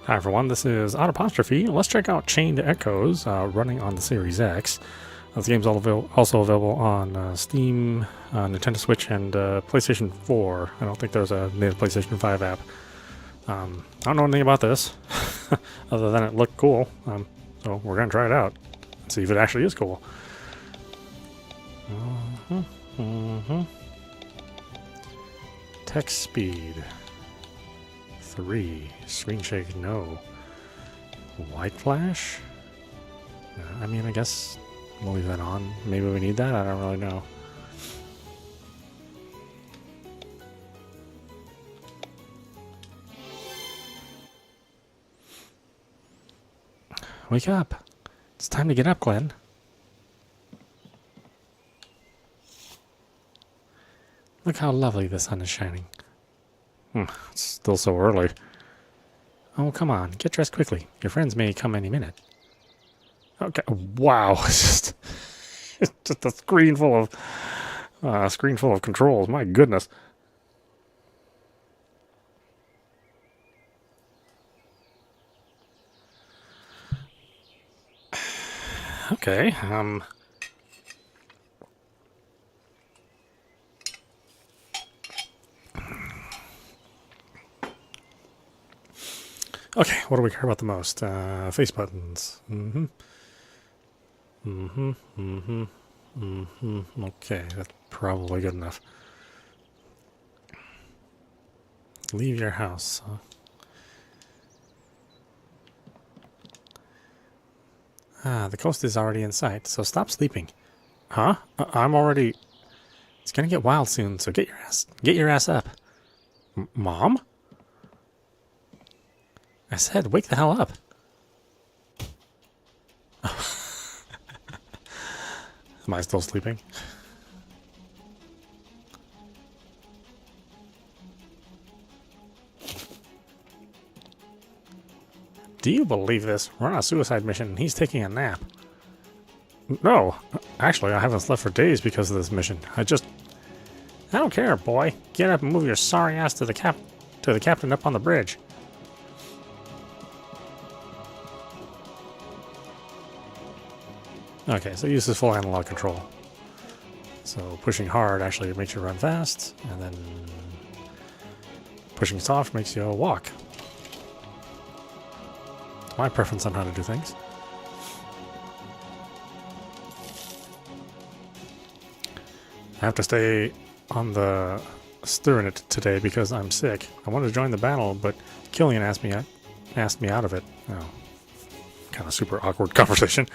Hi everyone, this is audap. Let's check out Chained Echoes running on the Series X. The game's also available on Steam, Nintendo Switch, and PlayStation 4. I don't think there's a native PlayStation 5 app. I don't know anything about this, other than it looked cool, so we're going to try it out and see if it actually is cool. Text speed 3. Screen shake, no. White flash? I mean, I guess we'll leave that on. Maybe we need that? I don't really know. Wake up. It's time to get up, Glenn. Look how lovely the sun is shining. It's still so early. Oh, come on. Get dressed quickly. Your friends may come any minute. Okay. Wow. It's just a screen full of controls. My goodness. Okay. Okay, what do we care about the most? Face buttons. Okay, that's probably good enough. Leave your house. The coast is already in sight, so stop sleeping. Huh? I'm already... It's gonna get wild soon, so get your ass up. Mom? I said, wake the hell up. Am I still sleeping? Do you believe this? We're on a suicide mission and he's taking a nap. No, actually I haven't slept for days because of this mission. I don't care, boy. Get up and move your sorry ass to the captain up on the bridge. Okay, so use this full analog control. So pushing hard actually makes you run fast, and then pushing soft makes you walk. My preference on how to do things. I have to stay on the steering it today because I'm sick. I wanted to join the battle, but Killian asked me out of it. Oh, kind of super awkward conversation.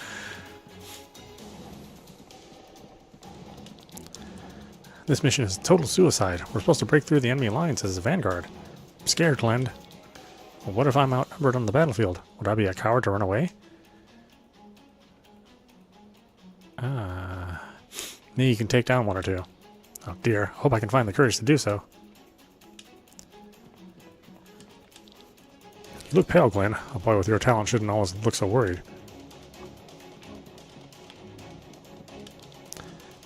This mission is total suicide. We're supposed to break through the enemy lines as a vanguard. I'm scared, Glenn. Well, what if I'm outnumbered on the battlefield? Would I be a coward to run away? Maybe you can take down one or two. Oh dear, hope I can find the courage to do so. You look pale, Glenn. A boy with your talent shouldn't always look so worried.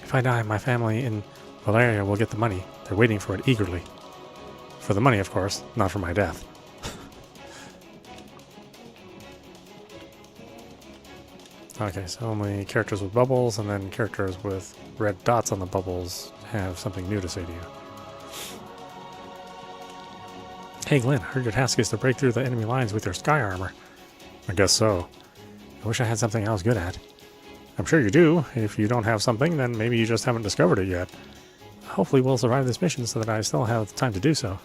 If I die, my family in Valeria will get the money. They're waiting for it eagerly. For the money, of course, not for my death. Okay, so only characters with bubbles and then characters with red dots on the bubbles have something new to say to you. Hey Glenn, heard your task is to break through the enemy lines with your sky armor. I guess so. I wish I had something I was good at. I'm sure you do. If you don't have something, then maybe you just haven't discovered it yet. Hopefully we'll survive this mission so that I still have time to do so.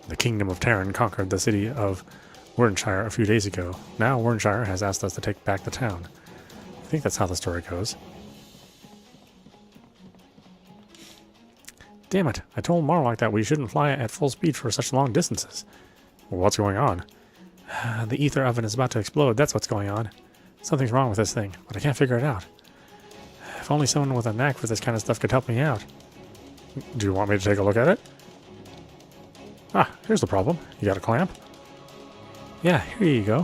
The Kingdom of Terran conquered the city of Wardenshire a few days ago. Now Wardenshire has asked us to take back the town. I think that's how the story goes. Damn it, I told Marlock that we shouldn't fly at full speed for such long distances. Well, what's going on? The ether oven is about to explode, that's what's going on. Something's wrong with this thing, but I can't figure it out. If only someone with a knack for this kind of stuff could help me out. Do you want me to take a look at it? Ah, here's the problem. You got a clamp? Yeah, here you go.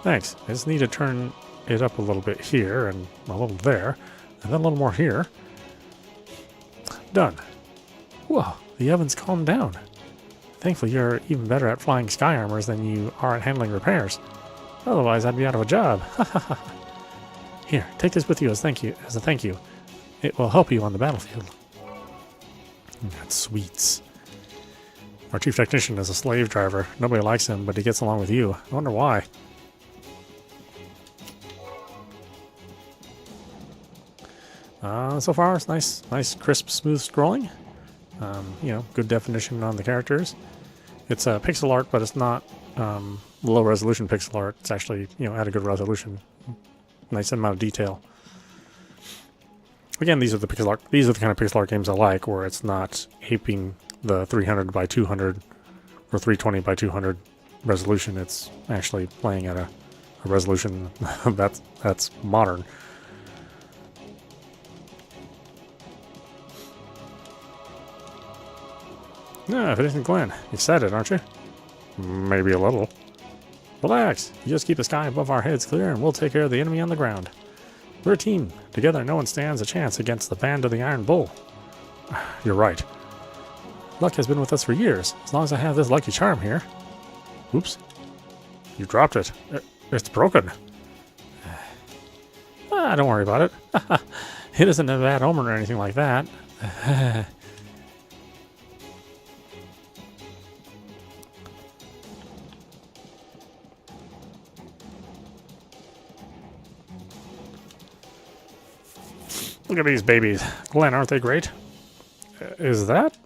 Thanks. I just need to turn it up a little bit here and a little there, and then a little more here. Done. Whoa, the oven's calmed down. Thankfully, you're even better at flying sky armors than you are at handling repairs. Otherwise, I'd be out of a job. Here, take this with you as a thank you. It will help you on the battlefield. That's sweets. Our chief technician is a slave driver. Nobody likes him, but he gets along with you. I wonder why. So far, it's nice, crisp, smooth scrolling. You know, good definition on the characters. It's pixel art, but it's not low resolution pixel art. It's actually, you know, at a good resolution. Nice amount of detail. Again, these are the pixel art. These are the kind of pixel art games I like, where it's not aping the 300 by 200 or 320 by 200 resolution. It's actually playing at a resolution that's modern. No, if it isn't Glenn. Excited, aren't you? Maybe a little. Relax. You just keep the sky above our heads clear and we'll take care of the enemy on the ground. We're a team. Together no one stands a chance against the band of the Iron Bull. You're right. Luck has been with us for years, as long as I have this lucky charm here. Oops. You dropped it. It's broken. Don't worry about it. It isn't a bad omen or anything like that. Look at these babies. Glenn, aren't they great? Is that?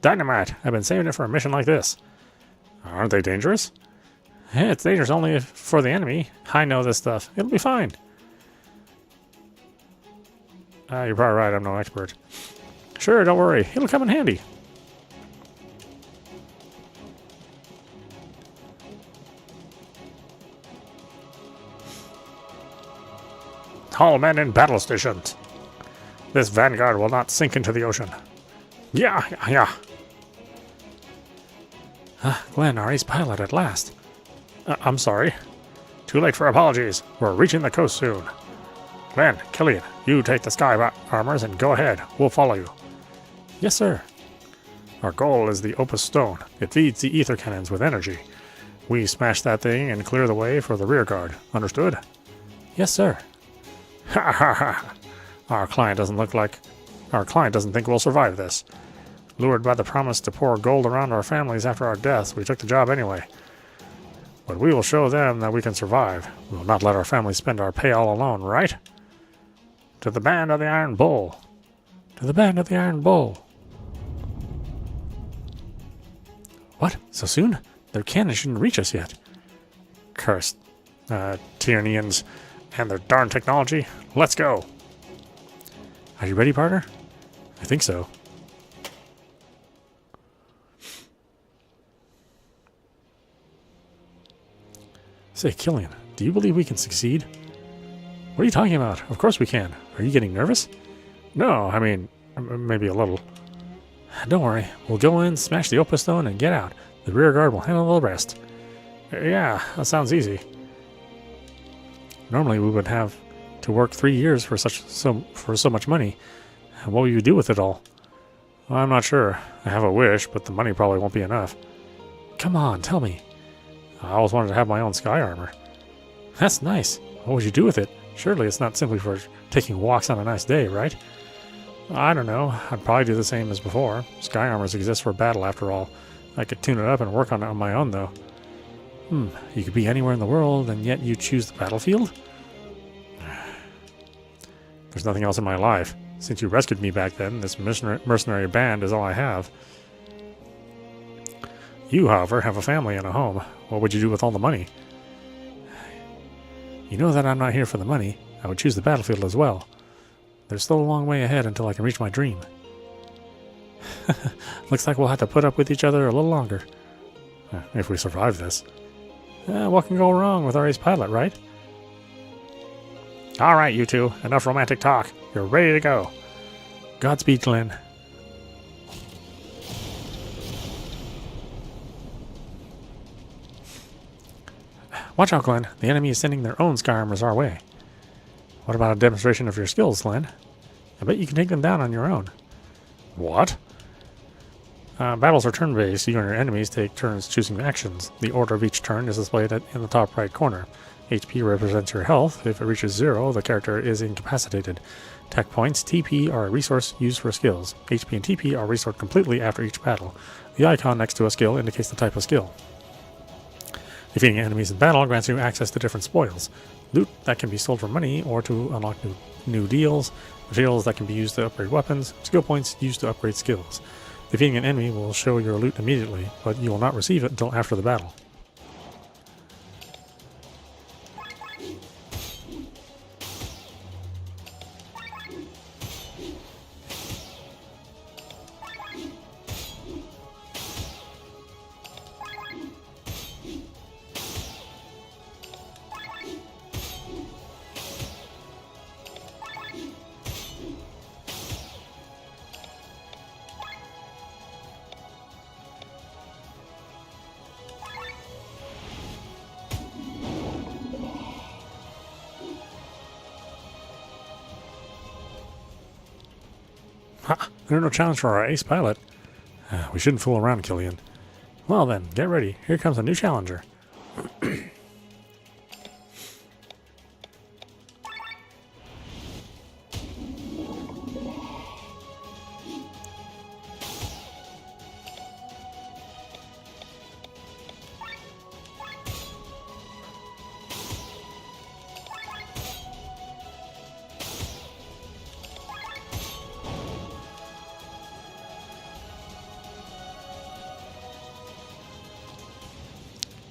Dynamite. I've been saving it for a mission like this. Aren't they dangerous? It's dangerous only for the enemy. I know this stuff. It'll be fine. You're probably right. I'm no expert. Sure, don't worry. It'll come in handy. All men in battle stations. This vanguard will not sink into the ocean. Yeah. Glenn, our ace pilot at last. I'm sorry. Too late for apologies. We're reaching the coast soon. Glenn, Killian, you take the sky armors and go ahead. We'll follow you. Yes, sir. Our goal is the Opus Stone. It feeds the ether cannons with energy. We smash that thing and clear the way for the rear guard. Understood? Yes, sir. Ha ha ha. Our client doesn't think we'll survive this. Lured by the promise to pour gold around our families after our deaths, we took the job anyway. But we will show them that we can survive. We will not let our families spend our pay all alone, right? To the band of the Iron Bull. To the band of the Iron Bull. What? So soon? Their cannon shouldn't reach us yet. Cursed Tyranians and their darn technology. Let's go. Are you ready, partner? I think so. Say, Killian, do you believe we can succeed? What are you talking about? Of course we can. Are you getting nervous? No, I mean, maybe a little. Don't worry. We'll go in, smash the Opus Stone, and get out. The rear guard will handle the rest. Yeah, that sounds easy. Normally we would have to work 3 years for so much money. What will you do with it all? Well, I'm not sure. I have a wish, but the money probably won't be enough. Come on, tell me. I always wanted to have my own sky armor. That's nice. What would you do with it? Surely it's not simply for taking walks on a nice day, right? I don't know. I'd probably do the same as before. Sky armors exist for battle after all. I could tune it up and work on it on my own, though. You could be anywhere in the world, and yet you choose the battlefield? There's nothing else in my life. Since you rescued me back then, this mercenary band is all I have. You, however, have a family and a home. What would you do with all the money? You know that I'm not here for the money. I would choose the battlefield as well. There's still a long way ahead until I can reach my dream. Looks like we'll have to put up with each other a little longer. If we survive this. What can go wrong with our ace pilot, right? Alright, you two. Enough romantic talk. You're ready to go. Godspeed, Glenn. Watch out, Glenn. The enemy is sending their own sky armors our way. What about a demonstration of your skills, Glenn? I bet you can take them down on your own. What? Battles are turn-based. You and your enemies take turns choosing actions. The order of each turn is displayed in the top right corner. HP represents your health. If it reaches 0, the character is incapacitated. Tech points, TP, are a resource used for skills. HP and TP are restored completely after each battle. The icon next to a skill indicates the type of skill. Defeating enemies in battle grants you access to different spoils. Loot that can be sold for money or to unlock new deals. Materials that can be used to upgrade weapons. Skill points used to upgrade skills. Defeating an enemy will show your loot immediately, but you will not receive it until after the battle. Ha! There's no challenge for our ace pilot. We shouldn't fool around, Killian. Well then, get ready. Here comes a new challenger.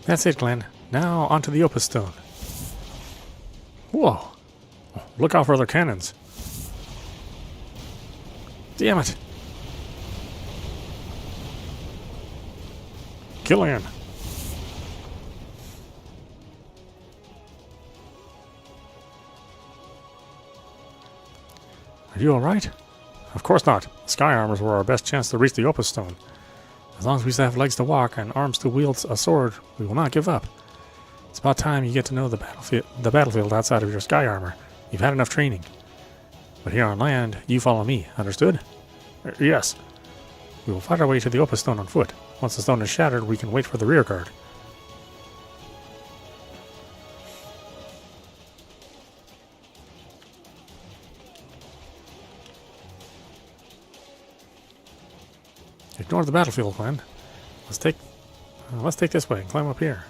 That's it, Glenn. Now onto the Opus Stone. Whoa! Look out for their cannons. Damn it! Killian! Are you alright? Of course not. Sky armors were our best chance to reach the Opus Stone. As long as we still have legs to walk and arms to wield a sword, we will not give up. It's about time you get to know the battlefield outside of your sky armor. You've had enough training. But here on land, you follow me, understood? Yes. We will fight our way to the Opus Stone on foot. Once the stone is shattered, we can wait for the rear guard. Ignore the battlefield, Glenn. Let's take this way and climb up here.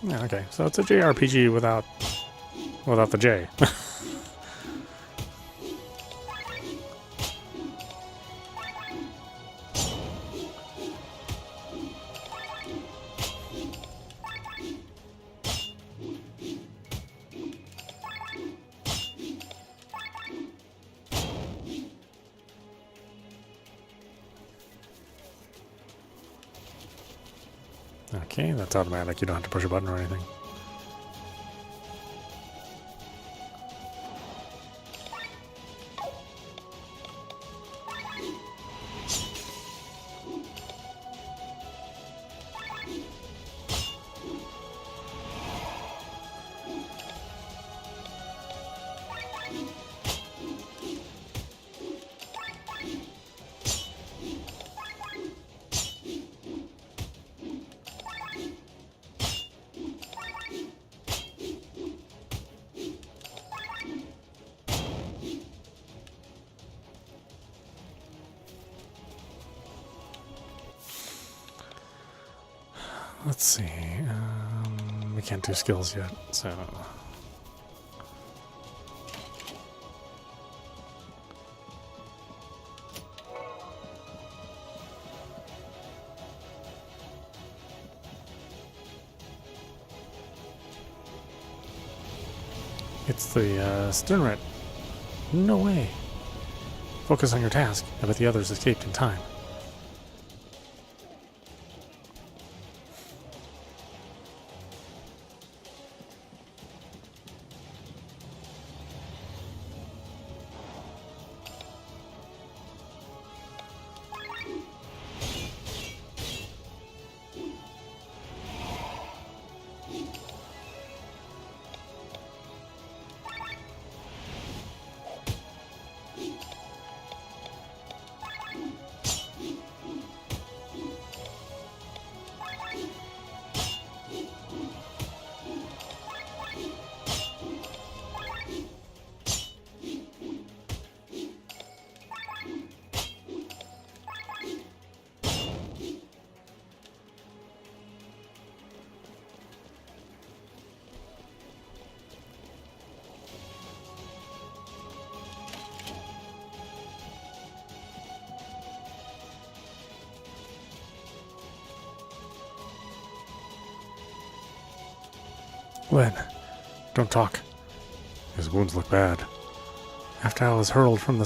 Yeah, okay, so it's a JRPG without the J. Okay, that's automatic. You don't have to push a button or anything. Let's see. We can't do skills yet, so... It's the stern rat. No way. Focus on your task. I bet the others escaped in time. Glenn, don't talk. His wounds look bad. After I was hurled from the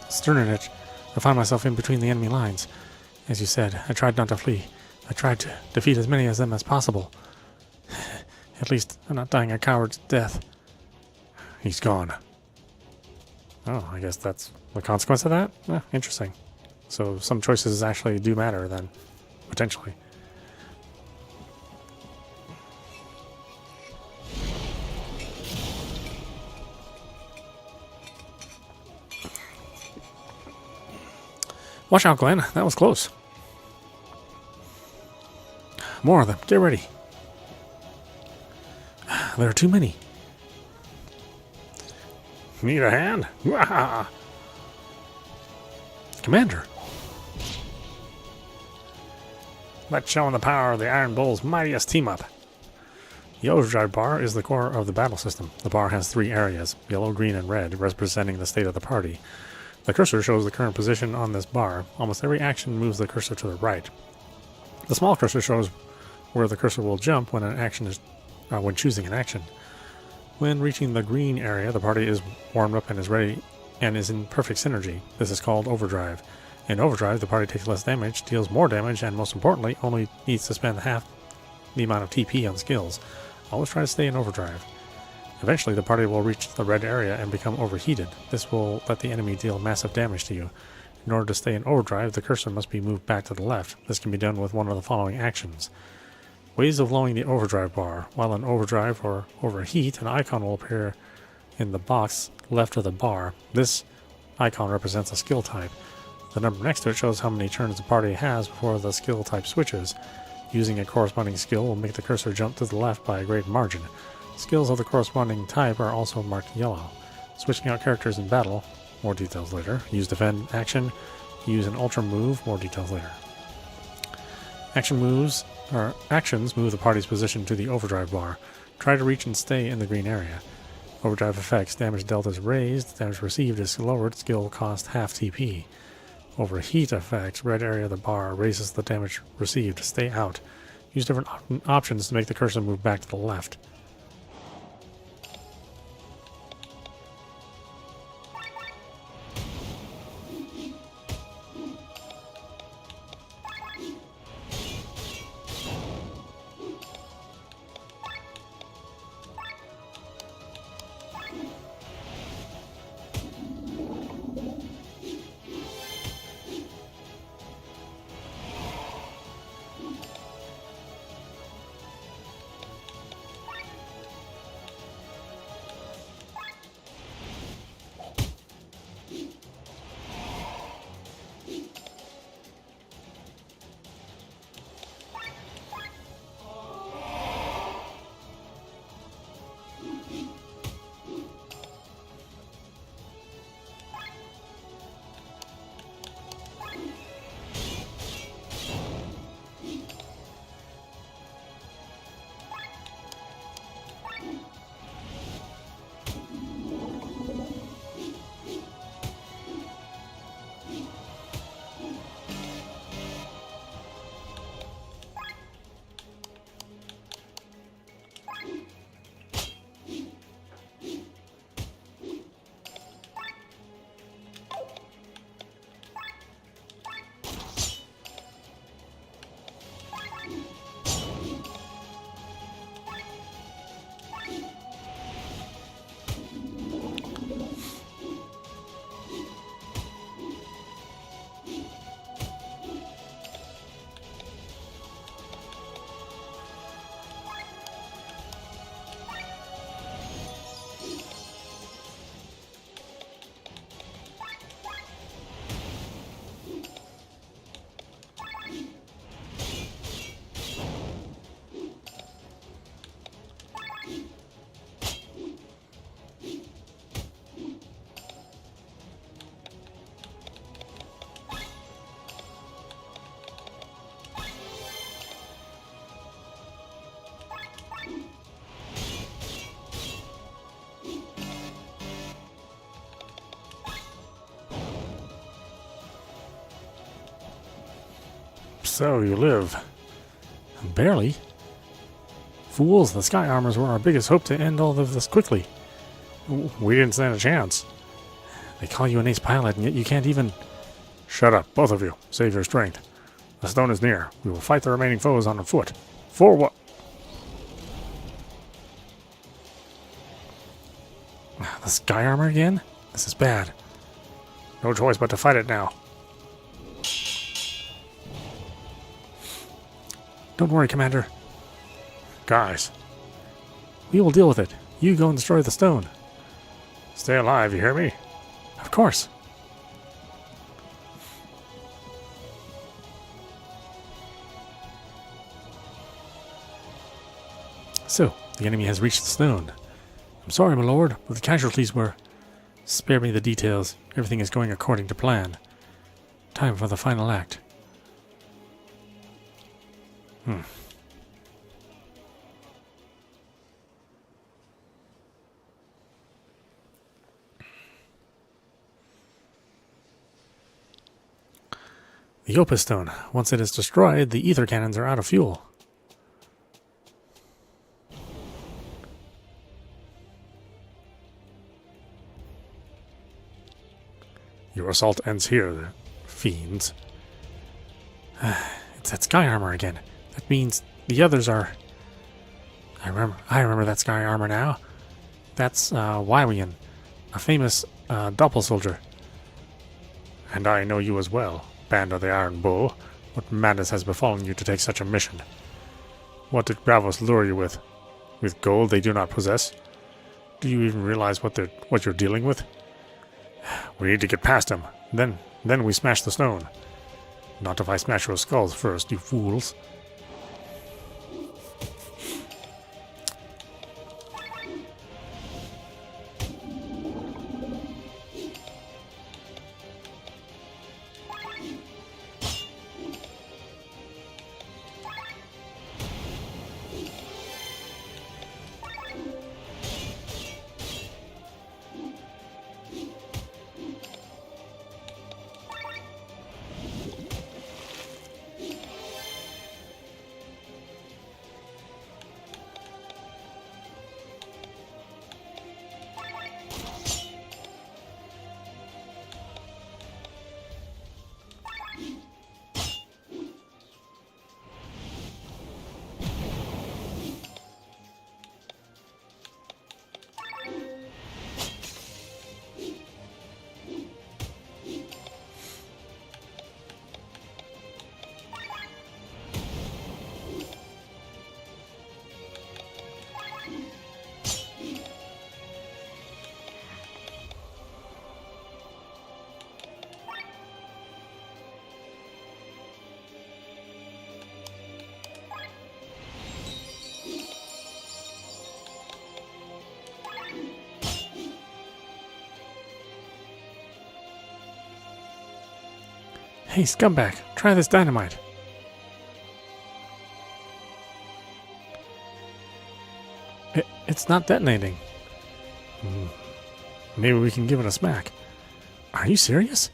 Sternenich, I found myself in between the enemy lines. As you said, I tried not to flee. I tried to defeat as many of them as possible. At least I'm not dying a coward's death. He's gone. Oh, I guess that's the consequence of that? Interesting. So some choices actually do matter then, potentially. Watch out, Glenn. That was close. More of them. Get ready. There are too many. Need a hand? Commander. Let's show them the power of the Iron Bull's mightiest team-up. The overdrive bar is the core of the battle system. The bar has 3 areas, yellow, green, and red, representing the state of the party. The cursor shows the current position on this bar. Almost every action moves the cursor to the right. The small cursor shows where the cursor will jump when when choosing an action. When reaching the green area, the party is warmed up and is ready and is in perfect synergy. This is called overdrive. In overdrive, the party takes less damage, deals more damage, and most importantly, only needs to spend half the amount of TP on skills. Always try to stay in overdrive. Eventually, the party will reach the red area and become overheated. This will let the enemy deal massive damage to you. In order to stay in overdrive, the cursor must be moved back to the left. This can be done with one of the following actions. Ways of lowering the overdrive bar. While in overdrive or overheat, an icon will appear in the box left of the bar. This icon represents a skill type. The number next to it shows how many turns the party has before the skill type switches. Using a corresponding skill will make the cursor jump to the left by a great margin. Skills of the corresponding type are also marked yellow. Switching out characters in battle, more details later. Use defend action, use an ultra move, more details later. Actions move the party's position to the overdrive bar. Try to reach and stay in the green area. Overdrive effects, damage dealt is raised, damage received is lowered, skill cost half TP. Overheat effects, red area of the bar raises the damage received, stay out. Use different options to make the cursor move back to the left. So you live. Barely. Fools, the sky armors were our biggest hope to end all of this quickly. We didn't stand a chance. They call you an ace pilot, and yet you can't even... Shut up, both of you. Save your strength. The stone is near. We will fight the remaining foes on foot. For what? The sky armor again? This is bad. No choice but to fight it now. Don't worry, Commander. Guys. We will deal with it. You go and destroy the stone. Stay alive, you hear me? Of course. So, the enemy has reached the stone. I'm sorry, my lord, but the casualties were... Spare me the details. Everything is going according to plan. Time for the final act. The Opus Stone. Once it is destroyed, the ether cannons are out of fuel. Your assault ends here, fiends. It's that sky armor again. That means the others are... I remember that sky armor now. That's Wywian, a famous doppelsoldier. And I know you as well, Band of the Iron Bull. What madness has befallen you to take such a mission? What did Bravos lure you with? With gold they do not possess? Do you even realize what you're dealing with? We need to get past him. Then we smash the stone. Not if I smash your skulls first, you fools. Hey, scumbag, try this dynamite. It's not detonating. Maybe we can give it a smack. Are you serious?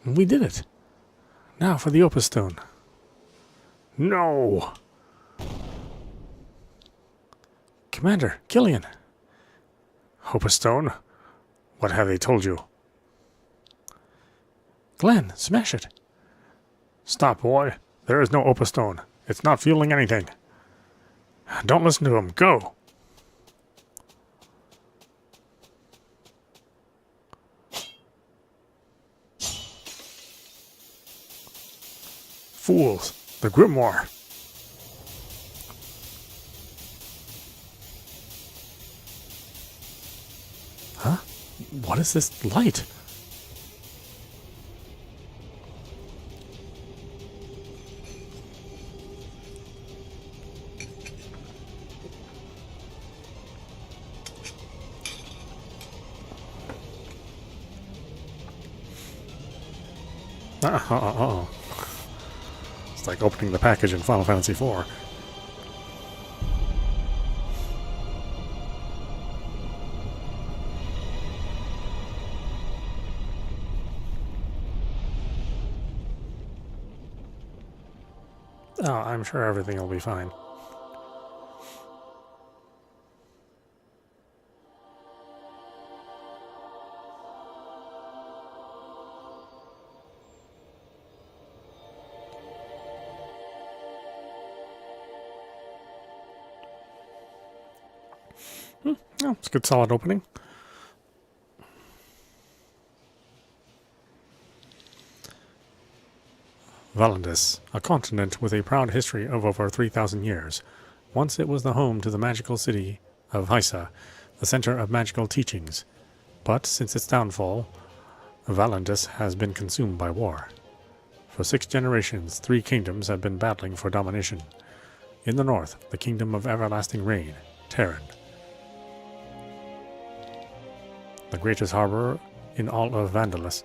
We did it. Now for the Opus Stone. No! Commander, Killian. Opus Stone? What have they told you? Glenn, smash it. Stop, boy. There is no Opus Stone. It's not fueling anything. Don't listen to him. Go! Fools! The Grimoire! Huh? What is this light? Uh-oh. It's like opening the package in Final Fantasy IV. Oh, I'm sure everything will be fine. Oh, it's a good solid opening. Valandis, a continent with a proud history of over 3,000 years. Once it was the home to the magical city of Hysa, the center of magical teachings. But since its downfall, Valandis has been consumed by war. For 6 generations, 3 kingdoms have been battling for domination. In the north, the kingdom of everlasting rain, Terran. The greatest harbor in all of Valandis,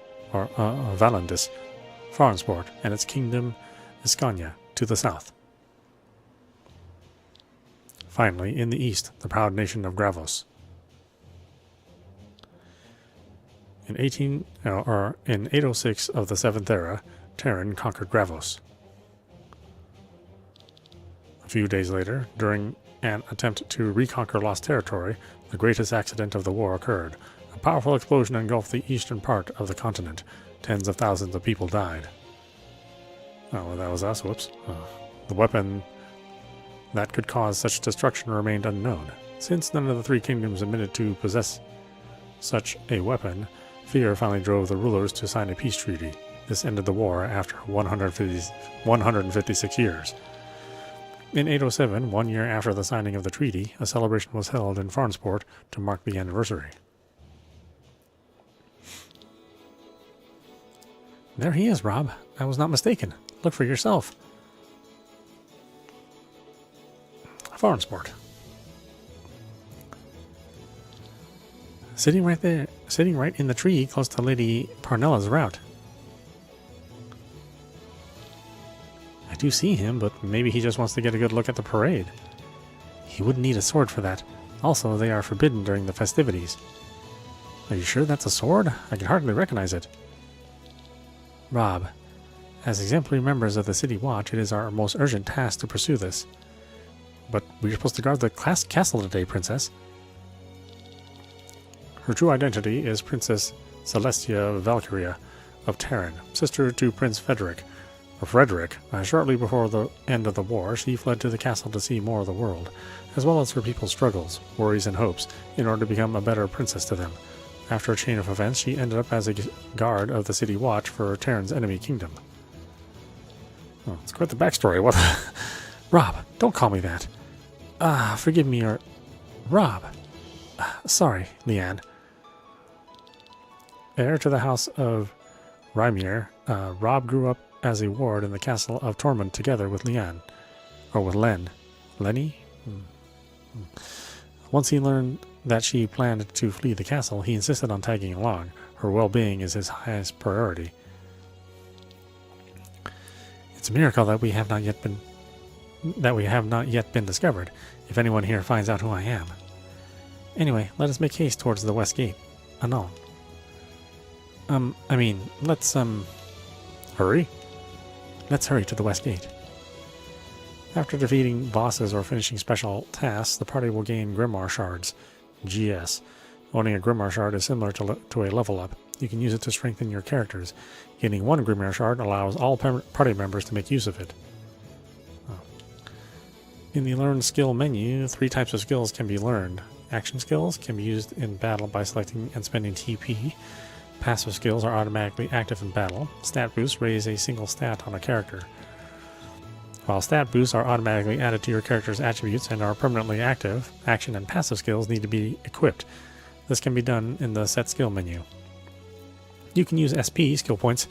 Farnsport, and its kingdom, Iskania, to the south. Finally, in the east, the proud nation of Gravos. In 806 of the 7th era, Terran conquered Gravos. A few days later, during an attempt to reconquer lost territory, the greatest accident of the war occurred. A powerful explosion engulfed the eastern part of the continent. Tens of thousands of people died. Oh, well, that was us. Whoops. The weapon that could cause such destruction remained unknown. Since none of the 3 kingdoms admitted to possess such a weapon, fear finally drove the rulers to sign a peace treaty. This ended the war after 156 years. In 807, 1 year after the signing of the treaty, a celebration was held in Farnsport to mark the anniversary. There he is, Rob. I was not mistaken. Look for yourself. Farnsport. Sitting right there, sitting right in the tree close to Lady Parnella's route. I do see him, but maybe he just wants to get a good look at the parade. He wouldn't need a sword for that. Also, they are forbidden during the festivities. Are you sure that's a sword? I can hardly recognize it. Rob, as exemplary members of the City Watch, it is our most urgent task to pursue this. But we're supposed to guard the castle today, Princess. Her true identity is Princess Celestia Valkyria of Terran, sister to Prince Frederick. Shortly before the end of the war, she fled to the castle to see more of the world, as well as her people's struggles, worries, and hopes, in order to become a better princess to them. After a chain of events, she ended up as a guard of the City Watch for Terran's enemy kingdom. Oh, it's quite the backstory. What? Rob, don't call me that. Forgive me, or... Rob. Sorry, Leanne. Heir to the house of Rymir, Rob grew up as a ward in the castle of Tormund together with Leanne. Or with Len. Lenny? Once he learned that she planned to flee the castle, he insisted on tagging along. Her well-being is his highest priority. It's a miracle that we have not yet been discovered, if anyone here finds out who I am. Anyway, let us make haste towards the west gate. Anon. Let's Hurry? Let's hurry to the west gate. After defeating bosses or finishing special tasks, the party will gain Grimoire Shards, GS. Owning a Grimoire Shard is similar to a level up. You can use it to strengthen your characters. Gaining one Grimoire Shard allows all party members to make use of it. Oh. In the Learn Skill menu, 3 types of skills can be learned. Action skills can be used in battle by selecting and spending TP. Passive skills are automatically active in battle. Stat boosts raise a single stat on a character. While stat boosts are automatically added to your character's attributes and are permanently active, action and passive skills need to be equipped. This can be done in the Set Skill menu. You can use SP skill points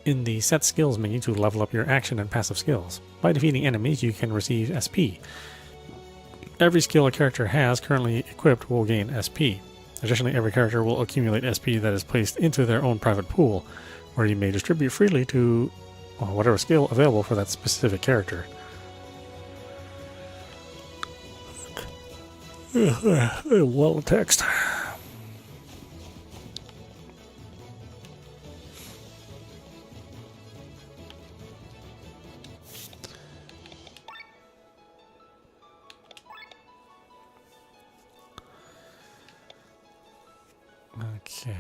in the Set Skills menu to level up your action and passive skills. By defeating enemies, you can receive SP. Every skill a character has currently equipped will gain SP. Additionally, every character will accumulate SP that is placed into their own private pool, where you may distribute freely to whatever skill available for that specific character. Well, text. Okay.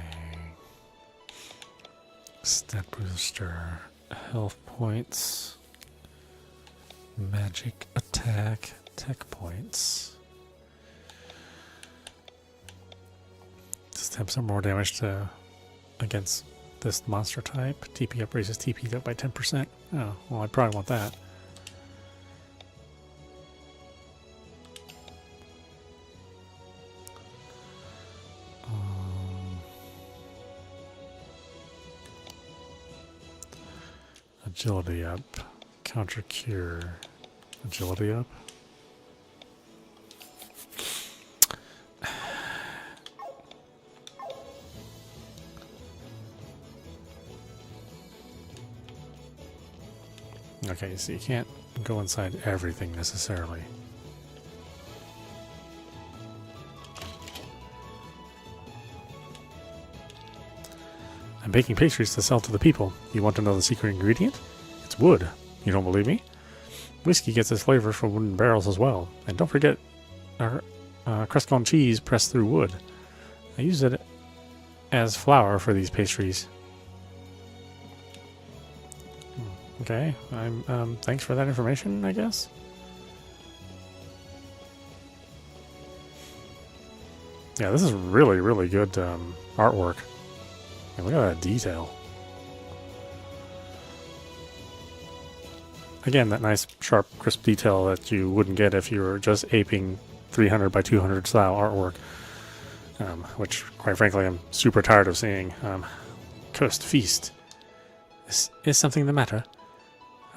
Stat booster, health points, magic attack, tech points. Just have some more damage to against this monster type. TP up raises TP up by 10%. Oh, well, I probably want that. Agility up. Counter cure. Agility up. Okay, so you can't go inside everything necessarily. I'm baking pastries to sell to the people. You want to know the secret ingredient? It's wood. You don't believe me? Whiskey gets its flavor from wooden barrels as well. And don't forget our crust-on cheese pressed through wood. I use it as flour for these pastries. Okay, thanks for that information, I guess. Yeah, this is really, really good artwork. And look at that detail. Again, that nice, sharp, crisp detail that you wouldn't get if you were just aping 300 by 200 style artwork. Which, quite frankly, I'm super tired of seeing. Cursed feast. Is something the matter?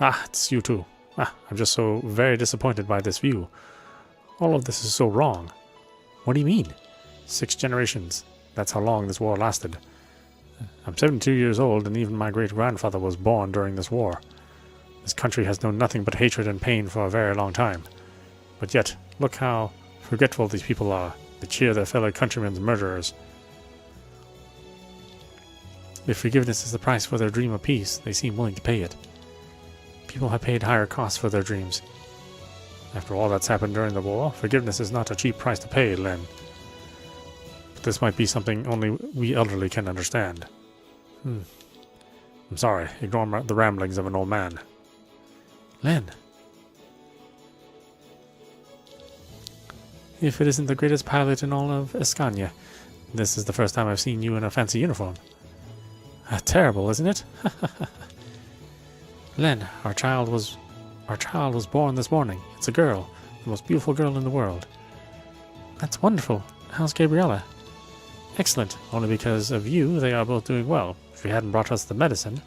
Ah, it's you too. I'm just so very disappointed by this view. All of this is so wrong. What do you mean? 6 generations. That's how long this war lasted. I'm 72 years old, and even my great-grandfather was born during this war. This country has known nothing but hatred and pain for a very long time. But yet, look how forgetful these people are. They cheer their fellow countrymen's murderers. If forgiveness is the price for their dream of peace, they seem willing to pay it. People have paid higher costs for their dreams. After all that's happened during the war, forgiveness is not a cheap price to pay, Len. But this might be something only we elderly can understand. I'm sorry, ignore the ramblings of an old man. Len. If it isn't the greatest pilot in all of Escania, this is the first time I've seen you in a fancy uniform. Terrible, isn't it? Len, our child was born this morning. It's a girl, the most beautiful girl in the world. That's wonderful. How's Gabriella? Excellent. Only because of you, they are both doing well. If you hadn't brought us the medicine,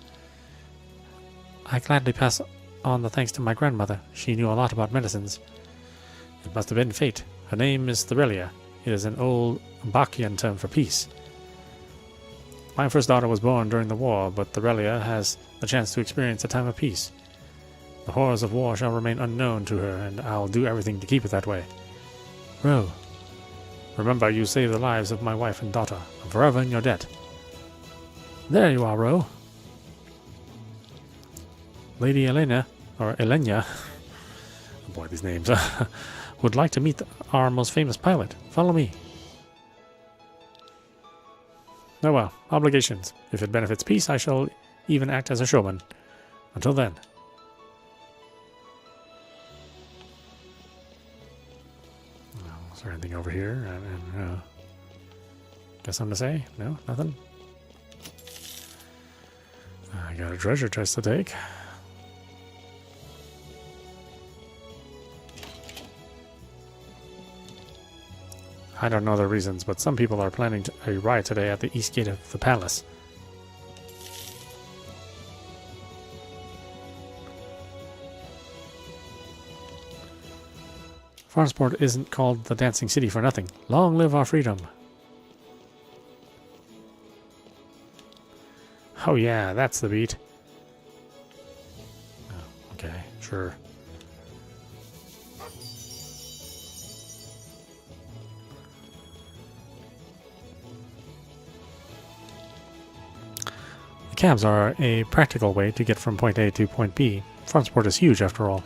I gladly pass on the thanks to my grandmother. She knew a lot about medicines. It must have been fate. Her name is Therelia. It is an old Bachian term for peace. My first daughter was born during the war, but Therelia has the chance to experience a time of peace. The horrors of war shall remain unknown to her, and I'll do everything to keep it that way. Ro, remember you saved the lives of my wife and daughter. I'm forever in your debt. There you are, Ro. Lady Elena, or Elena, oh boy, these names, would like to meet our most famous pilot. Follow me. Oh well, obligations. If it benefits peace, I shall even act as a showman. Until then. Is there anything over here? Got something to say? No? Nothing? I got a treasure chest to take. I don't know the reasons, but some people are planning a riot today at the east gate of the palace. Farnsport isn't called the Dancing City for nothing. Long live our freedom. Oh yeah, that's the beat. Oh, okay, sure. The cabs are a practical way to get from point A to point B. Farnsport is huge after all.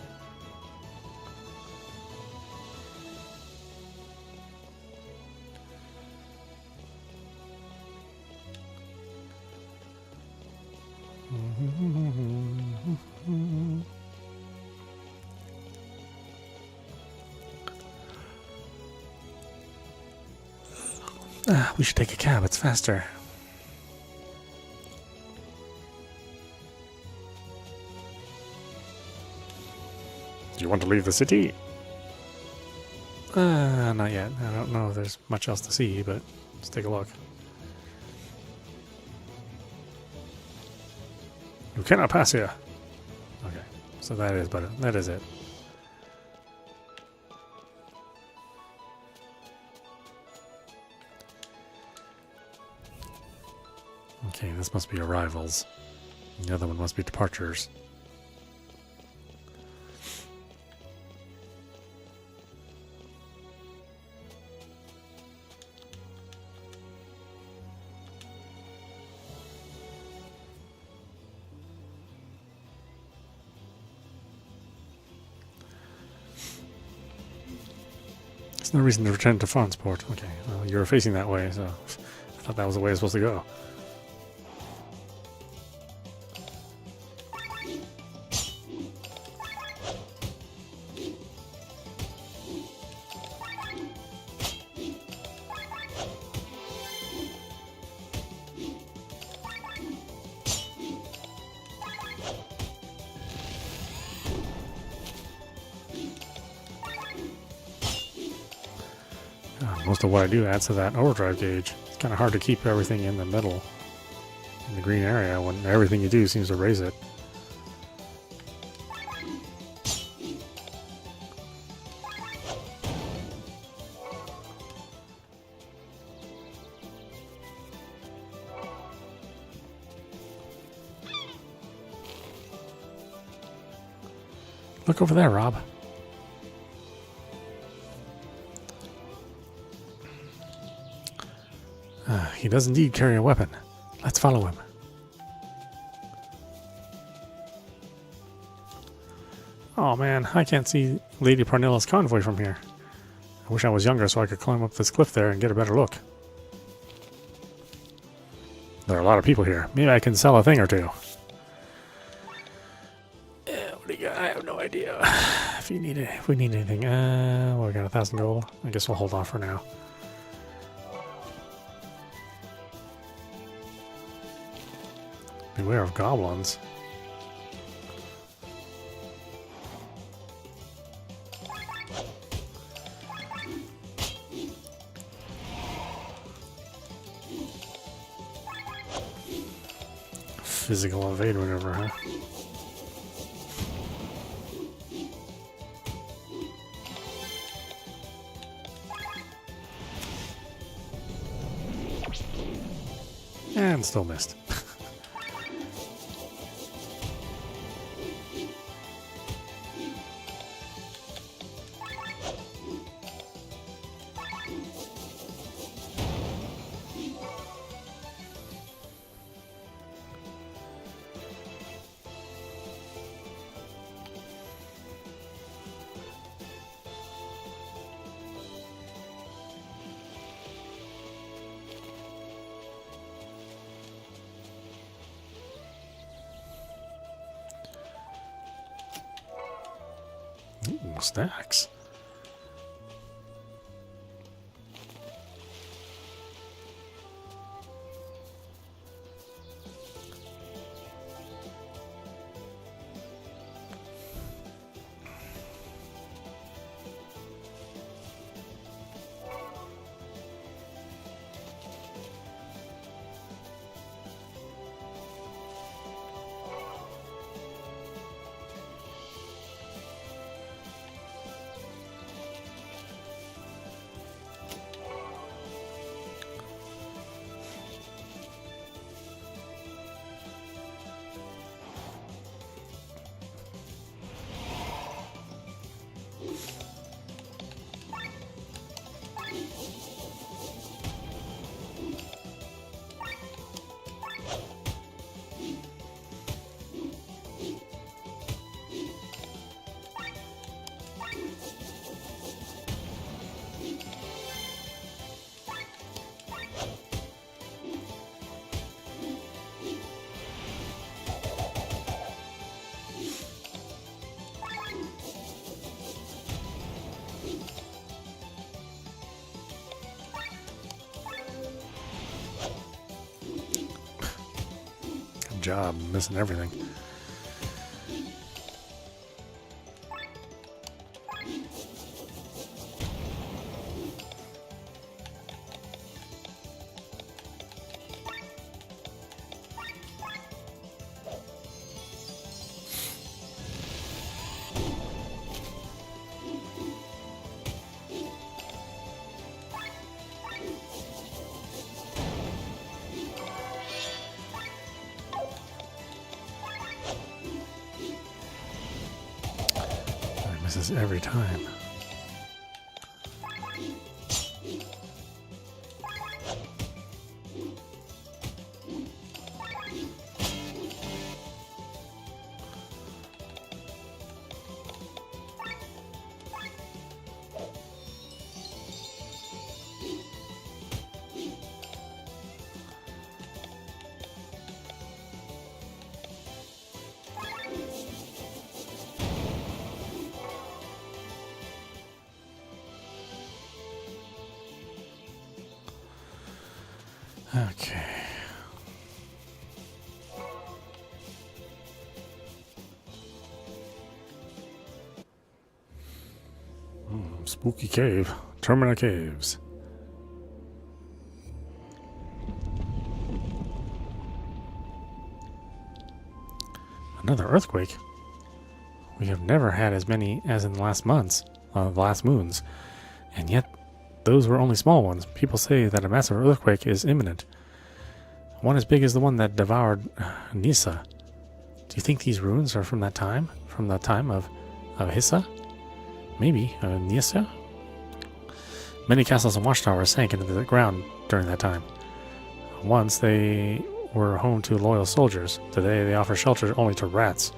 We should take a cab, it's faster. Do you want to leave the city? Not yet. I don't know if there's much else to see, but let's take a look. You cannot pass here. Okay, so that is it. Okay, this must be arrivals. The other one must be departures. There's no reason to return to Farnsport. Okay, well, you're facing that way, so I thought that was the way I was supposed to go. Most of what I do adds to that overdrive gauge. It's kind of hard to keep everything in the middle, in the green area, when everything you do seems to raise it. Look over there, Rob. He does indeed carry a weapon. Let's follow him. Oh man, I can't see Lady Parnella's convoy from here. I wish I was younger so I could climb up this cliff there and get a better look. There are a lot of people here. Maybe I can sell a thing or two. What do you got? I have no idea. If we need anything, well, we got 1,000 gold. I guess we'll hold off for now. Beware of goblins. Physical evade maneuver, huh? And still missed. Ooh, snacks. Good job, missing everything. Misses every time. Okay. Spooky cave. Termina Caves. Another earthquake? We have never had as many as in the last months, the last moons. And yet, those were only small ones. People say that a massive earthquake is imminent. One as big as the one that devoured Nisa. Do you think these ruins are from that time? From the time of Hissa? Maybe, Nisa? Many castles and watchtowers sank into the ground during that time. Once they were home to loyal soldiers. Today they offer shelter only to rats.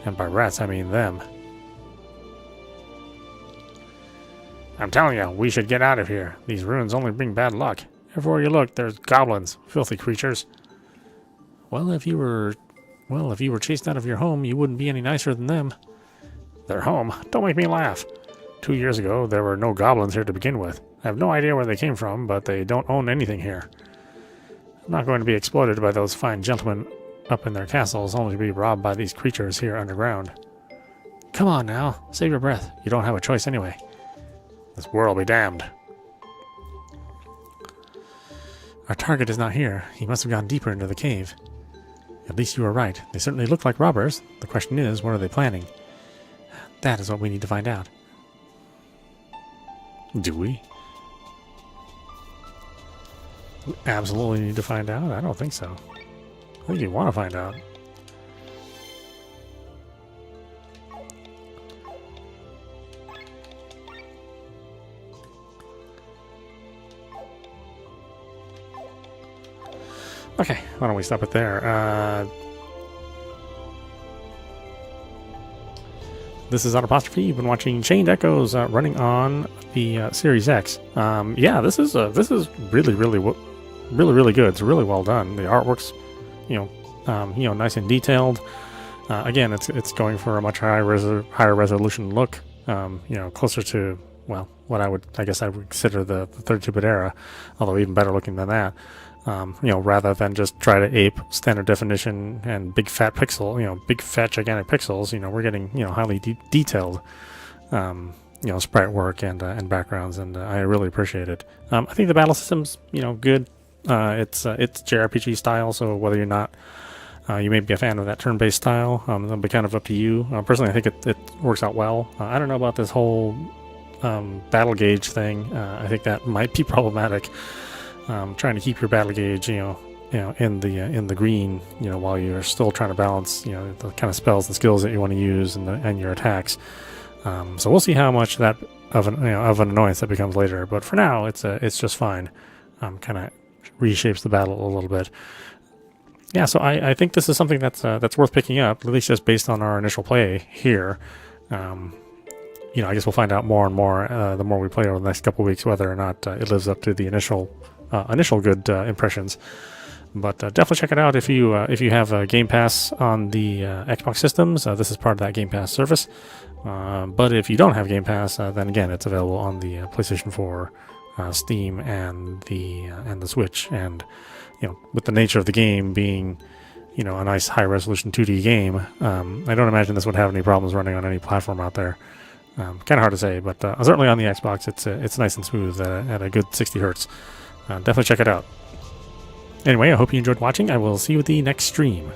And by rats I mean them. I'm telling you, we should get out of here. These ruins only bring bad luck. Everywhere you look, there's goblins, filthy creatures. Well, if you were chased out of your home, you wouldn't be any nicer than them. Their home? Don't make me laugh. 2 years ago, there were no goblins here to begin with. I have no idea where they came from, but they don't own anything here. I'm not going to be exploited by those fine gentlemen up in their castles, only to be robbed by these creatures here underground. Come on now, save your breath. You don't have a choice anyway. This world be damned. Our target is not here. He must have gone deeper into the cave. At least you were right. They certainly look like robbers. The question is, what are they planning? That is what we need to find out. Do we? We absolutely need to find out? I don't think so. I think you want to find out. Okay, why don't we stop it there? This is audap. You've been watching Chained Echoes running on the Series X. Yeah, this is really good. It's really well done. The artwork's, nice and detailed. Again, it's going for a much higher resolution look. Closer to, well, what I guess I would consider the 32-bit era, although even better looking than that. Rather than just try to ape standard definition and big fat gigantic pixels. We're getting highly detailed sprite work and backgrounds, and I really appreciate it. I think the battle system's good. It's JRPG style, so whether you're not you may be a fan of that turn-based style, that'll be kind of up to you. Personally, I think it works out well. I don't know about this whole battle gauge thing. I think that might be problematic. Trying to keep your battle gauge, in the green, while you're still trying to balance, the kind of spells and skills that you want to use and your attacks. So we'll see how much that of an annoyance that becomes later. But for now, it's just fine. Kind of reshapes the battle a little bit. Yeah, so I think this is something that's worth picking up, at least just based on our initial play here. I guess we'll find out more and more the more we play over the next couple of weeks whether or not it lives up to the initial good impressions. But definitely check it out if you have Game Pass on the Xbox systems. This is part of that Game Pass service. But if you don't have Game Pass, then again it's available on the PlayStation 4, Steam, and the Switch. And with the nature of the game being a nice high resolution 2D game, I don't imagine this would have any problems running on any platform out there. Kind of hard to say, but certainly on the Xbox it's nice and smooth at a good 60 hertz. Definitely check it out. Anyway, I hope you enjoyed watching. I will see you at the next stream.